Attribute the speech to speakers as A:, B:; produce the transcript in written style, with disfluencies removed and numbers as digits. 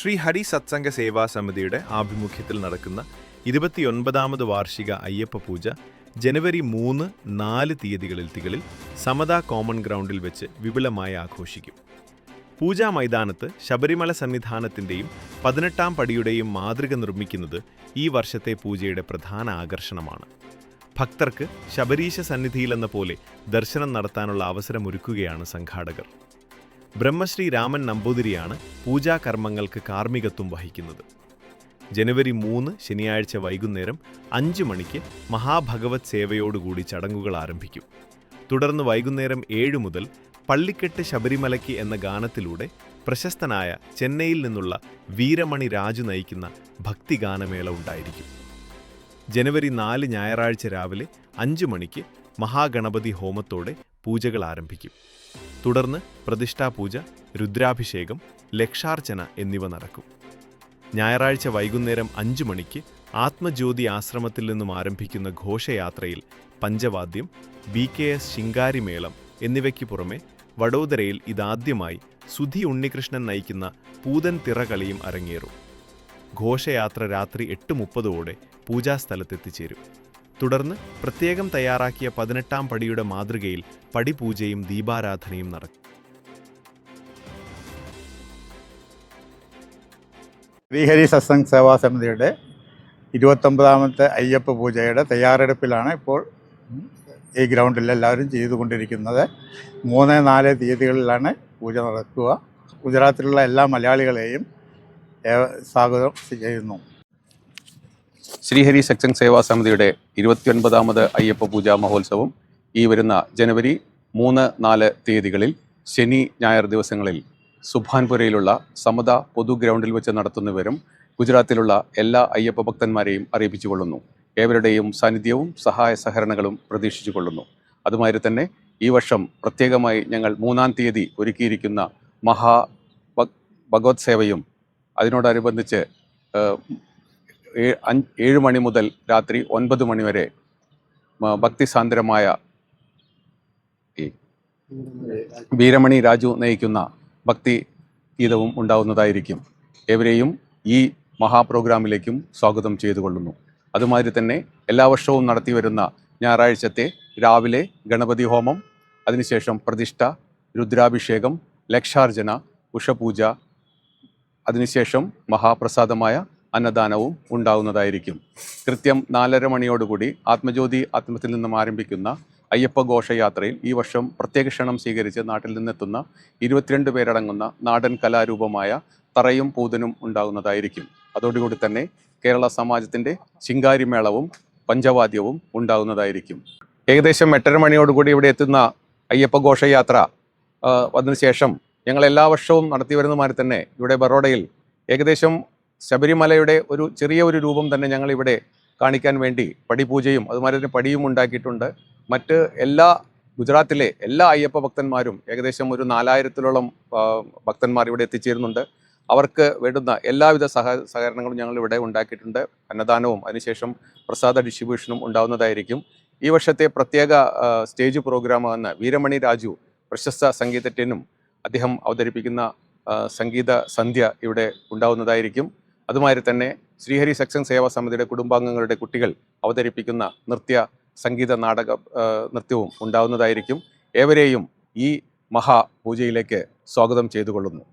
A: ശ്രീ ഹരി സത്സംഗ സേവാ സമിതിയുടെ ആഭിമുഖ്യത്തിൽ നടക്കുന്ന 29ാമത് വാർഷിക അയ്യപ്പ പൂജ ജനുവരി 3, 4 തീയതികളിൽ സമത കോമൺ ഗ്രൗണ്ടിൽ വെച്ച് വിപുലമായി ആഘോഷിക്കും. പൂജാ മൈതാനത്ത് ശബരിമല സന്നിധാനത്തിൻ്റെയും 18ാം പടിയുടെയും മാതൃക നിർമ്മിക്കുന്നത് ഈ വർഷത്തെ പൂജയുടെ പ്രധാന ആകർഷണമാണ്. ഭക്തർക്ക് ശബരീശ സന്നിധിയിലെന്ന പോലെ ദർശനം നടത്താനുള്ള അവസരമൊരുക്കുകയാണ് സംഘാടകർ. ബ്രഹ്മശ്രീ രാമൻ നമ്പൂതിരിയാണ് പൂജാകർമ്മങ്ങൾക്ക് കാർമ്മികത്വം വഹിക്കുന്നത്. ജനുവരി 3 ശനിയാഴ്ച വൈകുന്നേരം 5 മണിക്ക് മഹാഭഗവത് സേവയോടുകൂടി ചടങ്ങുകൾ ആരംഭിക്കും. തുടർന്ന് വൈകുന്നേരം 7 മുതൽ പള്ളിക്കെട്ട് ശബരിമലയ്ക്ക് എന്ന ഗാനത്തിലൂടെ പ്രശസ്തനായ ചെന്നൈയിൽ നിന്നുള്ള വീരമണി രാജു നയിക്കുന്ന ഭക്തിഗാനമേള ഉണ്ടായിരിക്കും. ജനുവരി 4 ഞായറാഴ്ച രാവിലെ 5 മണിക്ക് മഹാഗണപതി ഹോമത്തോടെ പൂജകൾ ആരംഭിക്കും. തുടർന്ന് പ്രതിഷ്ഠാപൂജ, രുദ്രാഭിഷേകം, ലക്ഷാർച്ചന എന്നിവ നടക്കും. ഞായറാഴ്ച വൈകുന്നേരം 5 മണിക്ക് ആത്മജ്യോതി ആശ്രമത്തിൽ നിന്നും ആരംഭിക്കുന്ന ഘോഷയാത്രയിൽ പഞ്ചവാദ്യം, BKS ശിങ്കാരിമേളം എന്നിവയ്ക്ക് പുറമെ വഡോദരയിൽ ഇതാദ്യമായി സുധി ഉണ്ണികൃഷ്ണൻ നയിക്കുന്ന പൂതൻ തിറകളിയും അരങ്ങേറും. ഘോഷയാത്ര രാത്രി 8:30ഓടെ പൂജാസ്ഥലത്തെത്തിച്ചേരും. തുടർന്ന് പ്രത്യേകം തയ്യാറാക്കിയ 18ാം പടിയുടെ മാതൃകയിൽ പടിപൂജയും ദീപാരാധനയും നടക്കും.
B: ശ്രീഹരി സത്സംഗ് സേവാ സമിതിയുടെ 29ാമത്തെ അയ്യപ്പ പൂജയുടെ തയ്യാറെടുപ്പിലാണ് ഇപ്പോൾ ഈ ഗ്രൗണ്ടിൽ എല്ലാവരും ചെയ്തുകൊണ്ടിരിക്കുന്നത്. 3, 4 തീയതികളിലാണ് പൂജ നടക്കുക. ഗുജറാത്തിലുള്ള എല്ലാ മലയാളികളെയും സ്വാഗതം ചെയ്യുന്നു.
C: ശ്രീഹരി സത്സംഗ് സേവാ സമിതിയുടെ 29ാമത് അയ്യപ്പ പൂജാ മഹോത്സവം ഈ വരുന്ന ജനുവരി 3, 4 തീയതികളിൽ ശനി, ഞായർ ദിവസങ്ങളിൽ സുഭാൻപുരയിലുള്ള സമത പൊതു ഗ്രൗണ്ടിൽ വെച്ച് നടത്തുന്നവരും ഗുജറാത്തിലുള്ള എല്ലാ അയ്യപ്പ ഭക്തന്മാരെയും അറിയിപ്പിച്ചുകൊള്ളുന്നു. ഏവരുടെയും സാന്നിധ്യവും സഹായ സഹകരണങ്ങളും പ്രതീക്ഷിച്ചുകൊള്ളുന്നു. അതുമാതിരി തന്നെ ഈ വർഷം പ്രത്യേകമായി ഞങ്ങൾ 3-ാം തീയതി ഒരുക്കിയിരിക്കുന്ന ഭഗവത് സേവയും അതിനോടനുബന്ധിച്ച് 7 മണി മുതൽ രാത്രി 9 മണി വരെ ഭക്തിസാന്ദ്രമായ വീരമണി രാജു നയിക്കുന്ന ഭക്തി ഗീതവും ഉണ്ടാവുന്നതായിരിക്കും. ഏവരെയും ഈ മഹാപ്രോഗ്രാമിലേക്കും സ്വാഗതം ചെയ്തുകൊള്ളുന്നു. അതുമാതിരി തന്നെ എല്ലാ വർഷവും നടത്തിവരുന്ന ഞായറാഴ്ചത്തെ രാവിലെ ഗണപതി ഹോമം, അതിനുശേഷം പ്രതിഷ്ഠ, രുദ്രാഭിഷേകം, ലക്ഷാർച്ചന, ഉഷപൂജ, അതിനുശേഷം മഹാപ്രസാദമായ അന്നദാനവും ഉണ്ടാവുന്നതായിരിക്കും. കൃത്യം 4:30 മണിയോടുകൂടി ആത്മജ്യോതി ആത്മത്തിൽ നിന്നും ആരംഭിക്കുന്ന അയ്യപ്പ ഘോഷയാത്രയിൽ ഈ വർഷം പ്രത്യേക ക്ഷണം സ്വീകരിച്ച് നാട്ടിൽ നിന്നെത്തുന്ന 22 പേരടങ്ങുന്ന നാടൻ കലാരൂപമായ തറയും പൂതനും ഉണ്ടാകുന്നതായിരിക്കും. അതോടുകൂടി തന്നെ കേരള സമാജത്തിൻ്റെ ശിങ്കാരിമേളവും പഞ്ചവാദ്യവും ഉണ്ടാകുന്നതായിരിക്കും. ഏകദേശം 8:30 മണിയോടുകൂടി ഇവിടെ എത്തുന്ന അയ്യപ്പ ഘോഷയാത്ര അതിനുശേഷം ഞങ്ങൾ എല്ലാ വർഷവും നടത്തി വരുന്നതുമാതിരി തന്നെ ഇവിടെ ബറോഡയിൽ ഏകദേശം ശബരിമലയുടെ ഒരു ചെറിയ രൂപം തന്നെ ഞങ്ങൾ ഇവിടെ കാണിക്കാൻ വേണ്ടി പടിപൂജയും അതുമാതിരി തന്നെ പടിയും ഉണ്ടാക്കിയിട്ടുണ്ട്. മറ്റ് ഗുജറാത്തിലെ എല്ലാ അയ്യപ്പ ഭക്തന്മാരും ഏകദേശം ഒരു 4000-ത്തോളം ഭക്തന്മാർ ഇവിടെ എത്തിച്ചേരുന്നുണ്ട്. അവർക്ക് വേണ്ടുന്ന എല്ലാവിധ സഹകരണങ്ങളും ഞങ്ങൾ ഇവിടെ ഉണ്ടാക്കിയിട്ടുണ്ട്. അന്നദാനവും അതിനുശേഷം പ്രസാദ ഡിസ്ട്രിബ്യൂഷനും ഉണ്ടാവുന്നതായിരിക്കും. ഈ വർഷത്തെ പ്രത്യേക സ്റ്റേജ് പ്രോഗ്രാമെന്ന് വീരമണി രാജു, പ്രശസ്ത സംഗീതജ്ഞനും, അദ്ദേഹം അവതരിപ്പിക്കുന്ന സംഗീത സന്ധ്യ ഇവിടെ ഉണ്ടാവുന്നതായിരിക്കും. അതുമാതിരി തന്നെ ശ്രീഹരി സത്സംഗ് സേവാ സമിതിയുടെ കുടുംബാംഗങ്ങളുടെ കുട്ടികൾ അവതരിപ്പിക്കുന്ന സംഗീത നൃത്യവും ഉണ്ടാവുന്നതായിരിക്കും. ഏവരെയും ഈ മഹാപൂജയിലേക്ക് സ്വാഗതം ചെയ്തുകൊള്ളുന്നു.